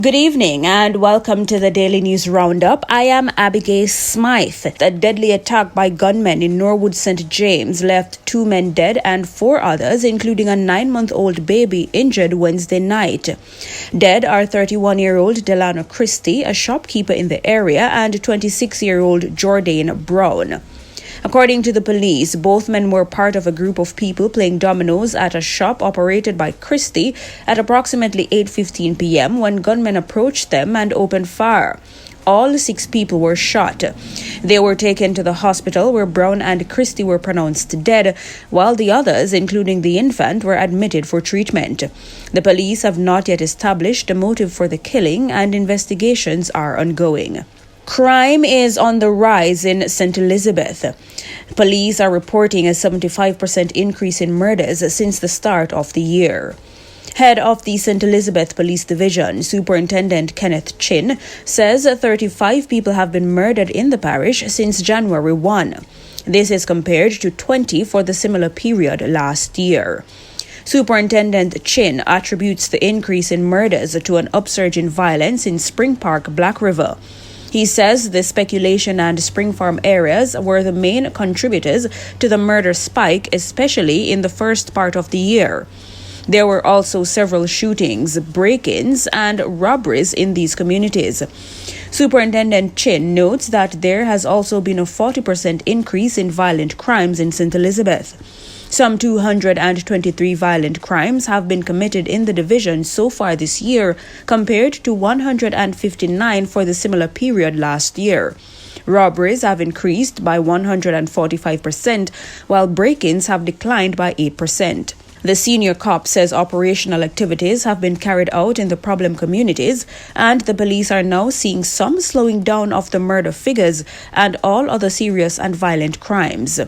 Good evening and welcome to the Daily News Roundup. I am Abigail Smythe. A deadly attack by gunmen in Norwood, St. James left 2 men dead and 4 others, including a 9-month-old baby, injured Wednesday night. Dead are 31-year-old Delano Christie, a shopkeeper in the area, and 26-year-old Jordan Brown. According to the police, both men were part of a group of people playing dominoes at a shop operated by Christie at approximately 8:15 p.m. when gunmen approached them and opened fire. All 6 people were shot. They were taken to the hospital where Brown and Christie were pronounced dead, while the others, including the infant, were admitted for treatment. The police have not yet established a motive for the killing, and investigations are ongoing. Crime is on the rise in St. Elizabeth. Police are reporting a 75% increase in murders since the start of the year. Head of the St. Elizabeth Police Division, Superintendent Kenneth Chin, says 35 people have been murdered in the parish since January 1. This is compared to 20 for the similar period last year. Superintendent Chin attributes the increase in murders to an upsurge in violence in Spring Park, Black River. He says the speculation and Spring Farm areas were the main contributors to the murder spike, especially in the first part of the year. There were also several shootings, break-ins, and robberies in these communities. Superintendent Chin notes that there has also been a 40% increase in violent crimes in St. Elizabeth. Some 223 violent crimes have been committed in the division so far this year, compared to 159 for the similar period last year. Robberies have increased by 145%, while break-ins have declined by 8%. The senior cop says operational activities have been carried out in the problem communities, and the police are now seeing some slowing down of the murder figures and all other serious and violent crimes.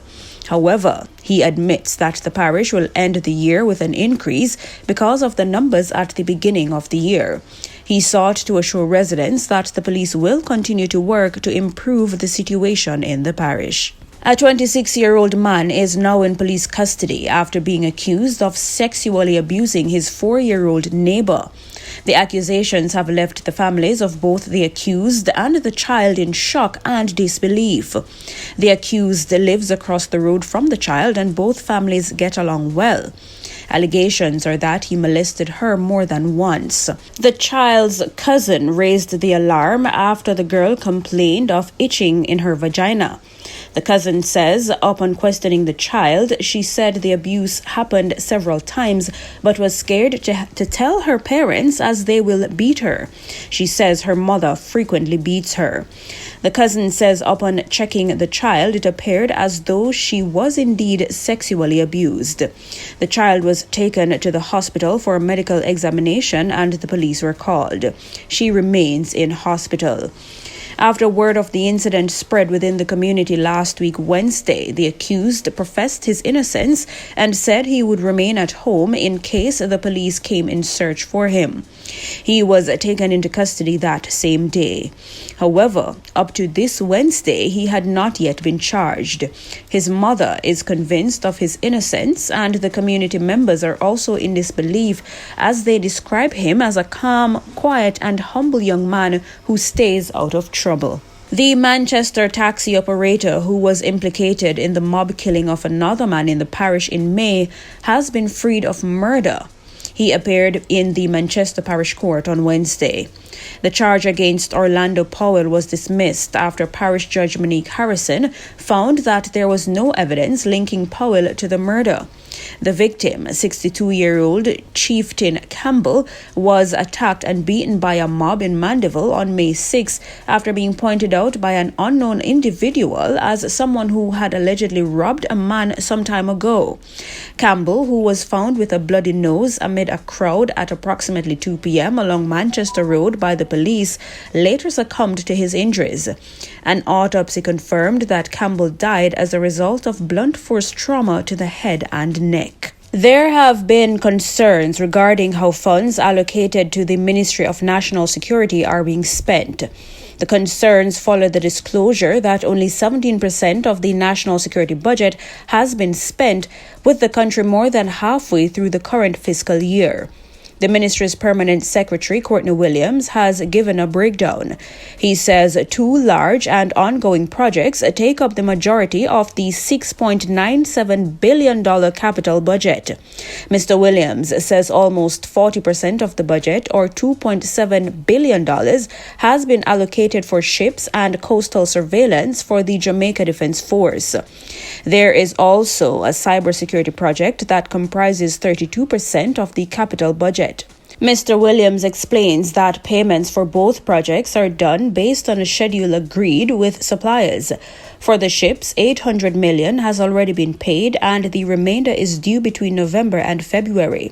However, he admits that the parish will end the year with an increase because of the numbers at the beginning of the year. He sought to assure residents that the police will continue to work to improve the situation in the parish. A 26-year-old man is now in police custody after being accused of sexually abusing his 4-year-old neighbor. The accusations have left the families of both the accused and the child in shock and disbelief. The accused lives across the road from the child, and both families get along well. Allegations are that he molested her more than once. The child's cousin raised the alarm after the girl complained of itching in her vagina. The cousin says, upon questioning the child, she said the abuse happened several times but was scared to tell her parents as they will beat her. She says her mother frequently beats her. The cousin says upon checking the child, it appeared as though she was indeed sexually abused. The child was taken to the hospital for a medical examination and the police were called. She remains in hospital. After word of the incident spread within the community last week Wednesday, the accused professed his innocence and said he would remain at home in case the police came in search for him. He was taken into custody that same day. However, up to this Wednesday, he had not yet been charged. His mother is convinced of his innocence, and the community members are also in disbelief as they describe him as a calm, quiet, and humble young man who stays out of trouble. The Manchester taxi operator who was implicated in the mob killing of another man in the parish in May has been freed of murder. He appeared in the Manchester Parish Court on Wednesday. The charge against Orlando Powell was dismissed after Parish Judge Monique Harrison found that there was no evidence linking Powell to the murder. The victim, 62-year-old Chieftain Campbell, was attacked and beaten by a mob in Mandeville on May 6 after being pointed out by an unknown individual as someone who had allegedly robbed a man some time ago. Campbell, who was found with a bloody nose amid a crowd at approximately 2 p.m. along Manchester Road by the police, later succumbed to his injuries. An autopsy confirmed that Campbell died as a result of blunt force trauma to the head and neck. There have been concerns regarding how funds allocated to the Ministry of National Security are being spent. The concerns follow the disclosure that only 17% of the national security budget has been spent, with the country more than halfway through the current fiscal year. The ministry's permanent secretary, Courtney Williams, has given a breakdown. He says 2 large and ongoing projects take up the majority of the $6.97 billion capital budget. Mr. Williams says almost 40% of the budget, or $2.7 billion, has been allocated for ships and coastal surveillance for the Jamaica Defense Force. There is also a cybersecurity project that comprises 32% of the capital budget. Mr. Williams explains that payments for both projects are done based on a schedule agreed with suppliers. For the ships, $800 million has already been paid, and the remainder is due between November and February.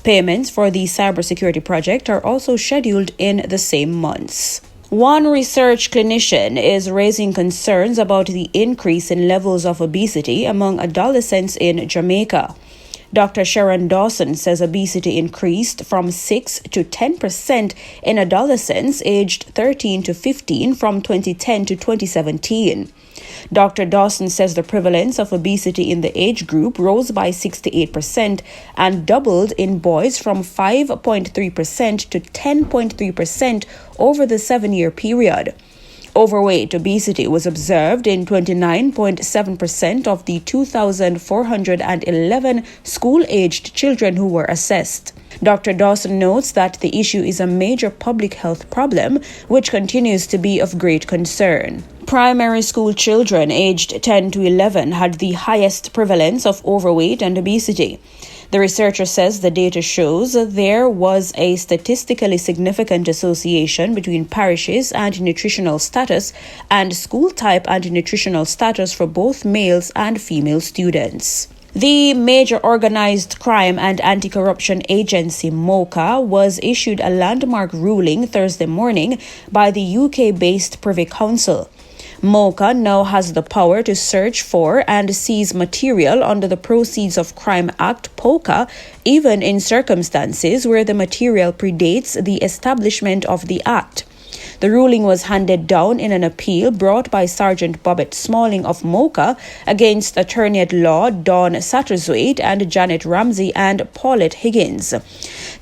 Payments for the cybersecurity project are also scheduled in the same months. One research clinician is raising concerns about the increase in levels of obesity among adolescents in Jamaica. Dr. Sharon Dawson says obesity increased from 6 to 10% in adolescents aged 13 to 15 from 2010 to 2017. Dr. Dawson says the prevalence of obesity in the age group rose by 68% and doubled in boys from 5.3% to 10.3% over the 7-year period. Overweight obesity was observed in 29.7% of the 2,411 school-aged children who were assessed. Dr. Dawson notes that the issue is a major public health problem, which continues to be of great concern. Primary school children aged 10 to 11 had the highest prevalence of overweight and obesity. The researcher says the data shows there was a statistically significant association between parishes and nutritional status and school type and nutritional status for both males and female students. The major organized crime and anti-corruption agency MOCA was issued a landmark ruling Thursday morning by the UK-based Privy Council. MOCA now has the power to search for and seize material under the Proceeds of Crime Act (POCA), even in circumstances where the material predates the establishment of the Act. The ruling was handed down in an appeal brought by Sergeant Bobette Smalling of MOCA against attorney-at-law Dawn Satterthwaite and Janet Ramsey and Paulette Higgins.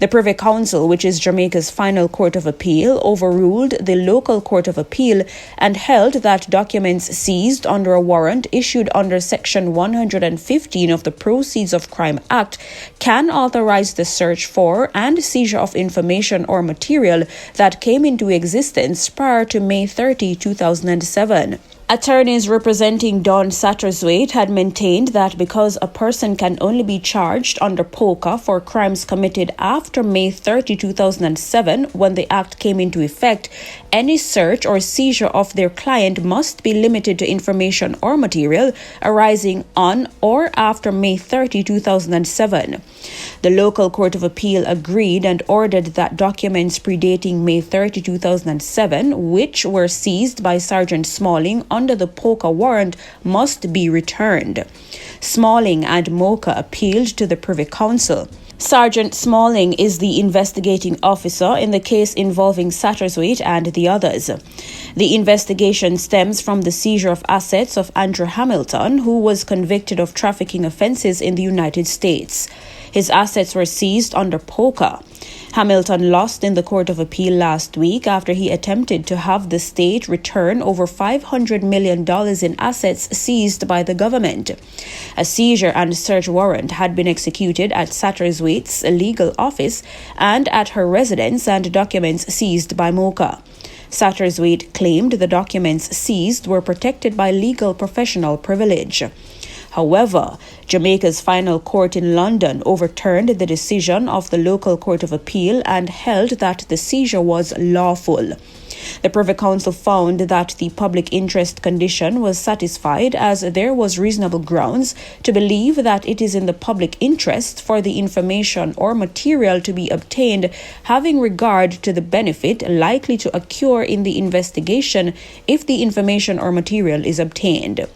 The Privy Council, which is Jamaica's final court of appeal, overruled the local court of appeal and held that documents seized under a warrant issued under Section 115 of the Proceeds of Crime Act can authorize the search for and seizure of information or material that came into existence prior to May 30, 2007. Attorneys representing Dawn Satterthwaite had maintained that because a person can only be charged under POCA for crimes committed after May 30, 2007, when the Act came into effect, any search or seizure of their client must be limited to information or material arising on or after May 30, 2007. The local court of appeal agreed and ordered that documents predating May 30, 2007, which were seized by Sergeant Smalling under the POCA warrant, must be returned. Smalling and MOCA appealed to the Privy Council. Sergeant Smalling is the investigating officer in the case involving Satterthwaite and the others. The investigation stems from the seizure of assets of Andrew Hamilton, who was convicted of trafficking offences in the United States. His assets were seized under POCA. Hamilton lost in the Court of Appeal last week after he attempted to have the state return over $500 million in assets seized by the government. A seizure and search warrant had been executed at Satterthwaite's legal office and at her residence, and documents seized by MOCA. Satterthwaite claimed the documents seized were protected by legal professional privilege. However, Jamaica's final court in London overturned the decision of the local court of appeal and held that the seizure was lawful. The Privy Council found that the public interest condition was satisfied, as there was reasonable grounds to believe that it is in the public interest for the information or material to be obtained having regard to the benefit likely to occur in the investigation if the information or material is obtained.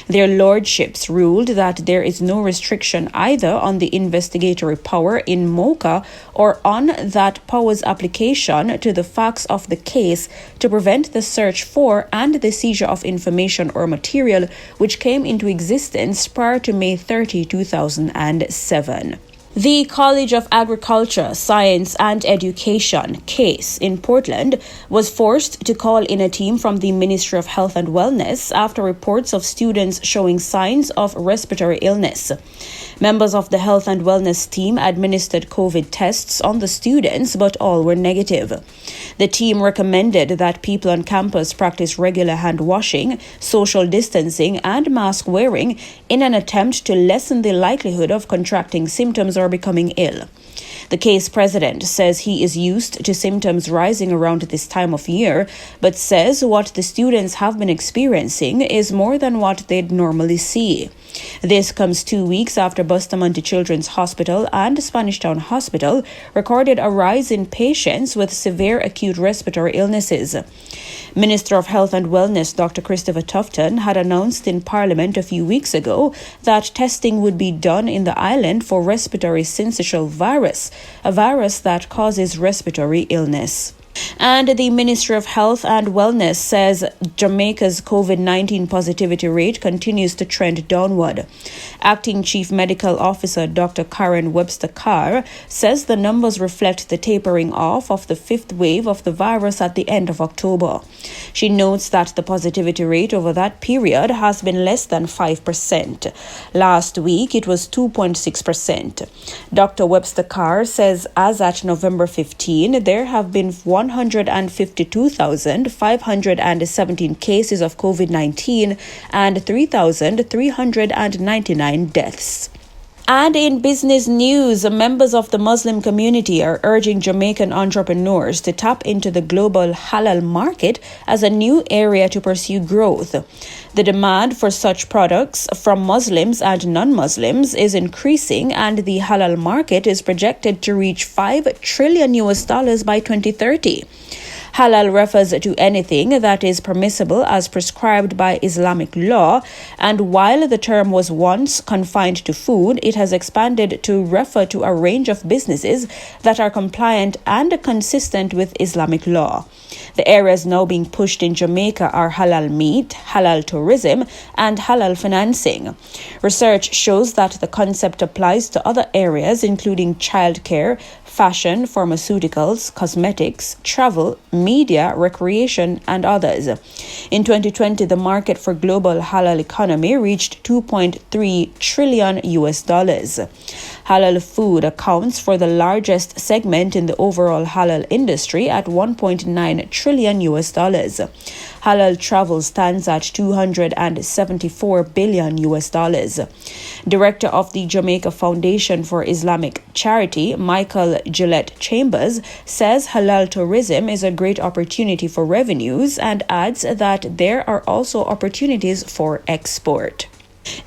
Their lordships ruled that there is no restriction either on the investigatory power in MOCA or on that power's application to the facts of the case to prevent the search for and the seizure of information or material which came into existence prior to May 30, 2007. The College of Agriculture, Science and Education, CASE, in Portland was forced to call in a team from the Ministry of Health and Wellness after reports of students showing signs of respiratory illness. Members of the Health and Wellness team administered COVID tests on the students, but all were negative. The team recommended that people on campus practice regular hand washing, social distancing, and mask wearing in an attempt to lessen the likelihood of contracting symptoms or becoming ill. The CASE president says he is used to symptoms rising around this time of year, but says what the students have been experiencing is more than what they'd normally see. This comes 2 weeks after Bustamante Children's Hospital and Spanish Town Hospital recorded a rise in patients with severe acute respiratory illnesses. Minister of Health and Wellness Dr. Christopher Tufton had announced in Parliament a few weeks ago that testing would be done in the island for respiratory syncytial virus, a virus that causes respiratory illness. And the Ministry of Health and Wellness says Jamaica's COVID-19 positivity rate continues to trend downward. Acting Chief Medical Officer Dr. Karen Webster-Carr says the numbers reflect the tapering off of the fifth wave of the virus at the end of October. She notes that the positivity rate over that period has been less than 5%. Last week, it was 2.6%. Dr. Webster-Carr says as at November 15, there have been 152,517 cases of COVID-19 and 3,399 deaths. And in business news, members of the Muslim community are urging Jamaican entrepreneurs to tap into the global Halal market as a new area to pursue growth. The demand for such products from Muslims and non-Muslims is increasing, and the Halal market is projected to reach $5 trillion by 2030. Halal refers to anything that is permissible as prescribed by Islamic law, and while the term was once confined to food, it has expanded to refer to a range of businesses that are compliant and consistent with Islamic law. The areas now being pushed in Jamaica are halal meat, halal tourism, and halal financing. Research shows that the concept applies to other areas including childcare, fashion, pharmaceuticals, cosmetics, travel, media, recreation, and others. In 2020, the market for global halal economy reached $2.3 trillion. Halal food accounts for the largest segment in the overall halal industry at $1.9 trillion. Halal travel stands at $274 billion. Director of the Jamaica Foundation for Islamic Charity, Michael Gillette Chambers, says halal tourism is a great opportunity for revenues and adds that there are also opportunities for export.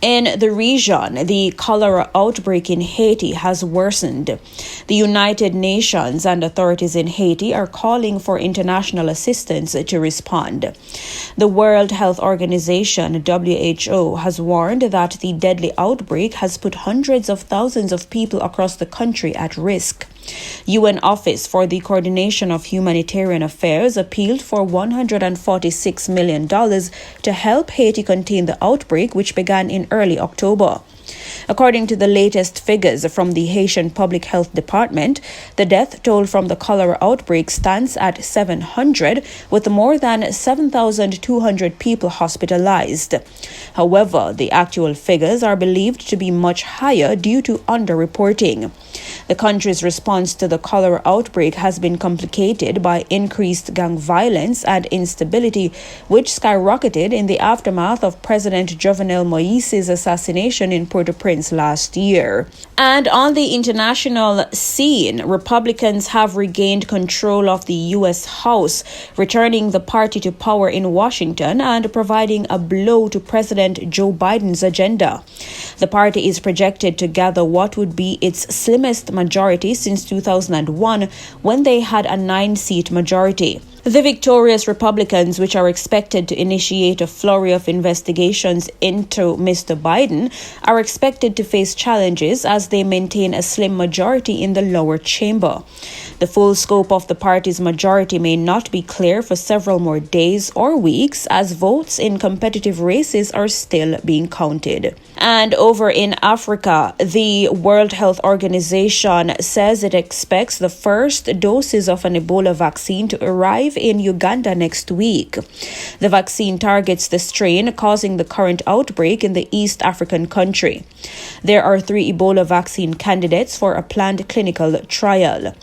In the region, the cholera outbreak in Haiti has worsened. The United Nations and authorities in Haiti are calling for international assistance to respond. The World Health Organization, WHO, has warned that the deadly outbreak has put hundreds of thousands of people across the country at risk. UN Office for the Coordination of Humanitarian Affairs appealed for $146 million to help Haiti contain the outbreak, which began in early October. According to the latest figures from the Haitian Public Health Department, the death toll from the cholera outbreak stands at 700, with more than 7,200 people hospitalized. However, the actual figures are believed to be much higher due to underreporting. The country's response to the cholera outbreak has been complicated by increased gang violence and instability, which skyrocketed in the aftermath of President Jovenel Moise's assassination in Port-au-Prince last year. And on the international scene, Republicans have regained control of the U.S. House, returning the party to power in Washington and providing a blow to President Joe Biden's agenda. The party is projected to gather what would be its slimmest majority since 2001, when they had a 9-seat majority. The victorious Republicans, which are expected to initiate a flurry of investigations into Mr. Biden, are expected to face challenges as they maintain a slim majority in the lower chamber. The full scope of the party's majority may not be clear for several more days or weeks as votes in competitive races are still being counted. And over in Africa, the World Health Organization says it expects the first doses of an Ebola vaccine to arrive in Uganda next week. The vaccine targets the strain causing the current outbreak in the East African country. There are 3 Ebola vaccine candidates for a planned clinical trial.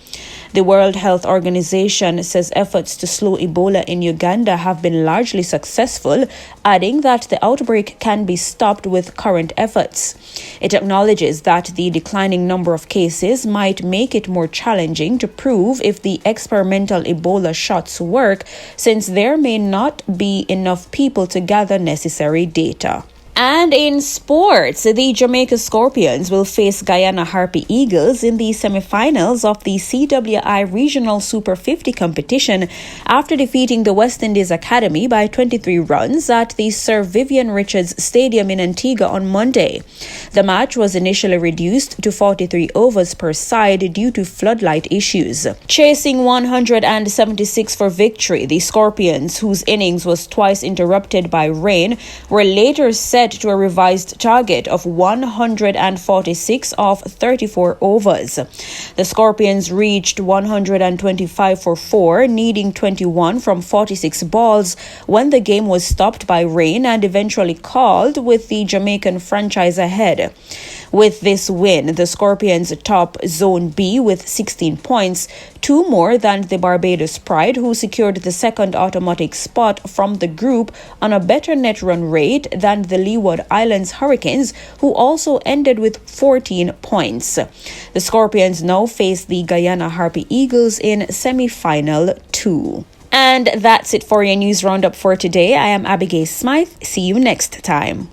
The World Health Organization says efforts to slow Ebola in Uganda have been largely successful, adding that the outbreak can be stopped with current efforts. It acknowledges that the declining number of cases might make it more challenging to prove if the experimental Ebola shots work, since there may not be enough people to gather necessary data. And in sports, the Jamaica Scorpions will face Guyana Harpy Eagles in the semifinals of the CWI Regional Super 50 competition after defeating the West Indies Academy by 23 runs at the Sir Vivian Richards Stadium in Antigua on Monday. The match was initially reduced to 43 overs per side due to floodlight issues. Chasing 176 for victory, the Scorpions, whose innings was twice interrupted by rain, were later set to a revised target of 146 of 34 overs. The Scorpions reached 125 for 4, needing 21 from 46 balls when the game was stopped by rain and eventually called, with the Jamaican franchise ahead. With this win, the Scorpions top Zone B with 16 points, 2 more than the Barbados Pride, who secured the second automatic spot from the group on a better net run rate than the Leeward Islands Hurricanes, who also ended with 14 points. The Scorpions now face the Guyana Harpy Eagles in semi-final 2. And that's it for your news roundup for today. I am Abigail Smythe. See you next time.